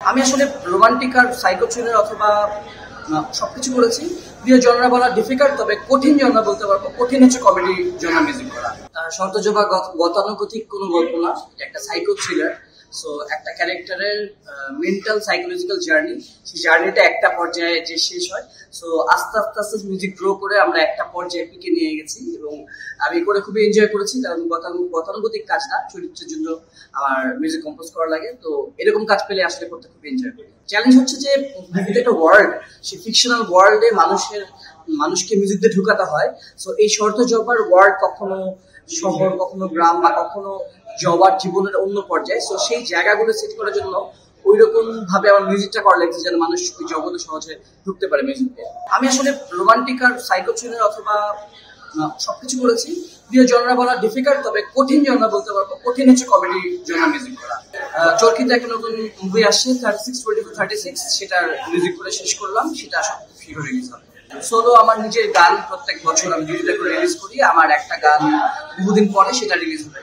আমি আসলে রোমান্টিক আর psycho thriller অথবা সবকিছু করেছি। প্রিয় জনরা বলা ডিফিকাল্ট, তবে কঠিন জনরা বলতে পারবো। কঠিন হচ্ছে কমেডির জন্য মিউজিক করা। শর্তজোবা গতানুগতিক কোনো গল্প না, এটা একটা সাইকো থ্রিলার। সো একটা ক্যারেক্টারের মেন্টাল সাইকোলজিক্যাল জার্নি, সেই জার্নিটা একটা পর্যায়ে যে শেষ হয়। সো আস্তে আস্তে আস্তে মিউজিক গ্রো করে আমরা একটা পর্যায়ে পিকে নিয়ে গেছি, এবং আমি করে খুবই এনজয় করেছি। কারণ গতানুগতিক কাজ না, চরিত্রের জন্য আমার মিউজিক কম্পোজ করা লাগে। তো এরকম কাজ পেলে আসলে করতে খুব এনজয় করি। চ্যালেঞ্জ হচ্ছে যে মুভিতে একটা ওয়ার্ল্ড, সেই ফিকশনাল ওয়ার্ল্ডে মানুষকে মিউজিক দিয়ে ঢুকাতে হয়। সো এই শর্ত জবার ওয়ার্ল্ড কখনো শহর, কখনো গ্রাম, বা কখনো জবার জীবনের অন্য পর্যায়ে। সো সেই জায়গাগুলো সেট করার জন্য ওই রকম ভাবে আমার মিউজিকটা করা লাগছে যেন মানুষ ওই জগতে সহজে ঢুকতে পারে মিউজিক দিয়ে। আমি আসলে রোমান্টিক আর সাইকো থ্রিলার অথবা সবকিছু করেছি। প্রিয় জনরা বলা ডিফিকাল্ট, তবে কঠিন জনরা বলতে পারবো। কঠিন হচ্ছে কমেডির জন্য মিউজিক করা। চরকিতে একটা নতুন মুভি আসছে 36 সেটার মিউজিক করে শেষ করলাম, সেটা সব শীঘ্র রিলিজ হবে। সোলো আমার নিজের গান প্রত্যেক বছর আমি 2টা করে রিলিজ করি। আমার একটা গান বহুদিন পরে সেটা রিলিজ হবে।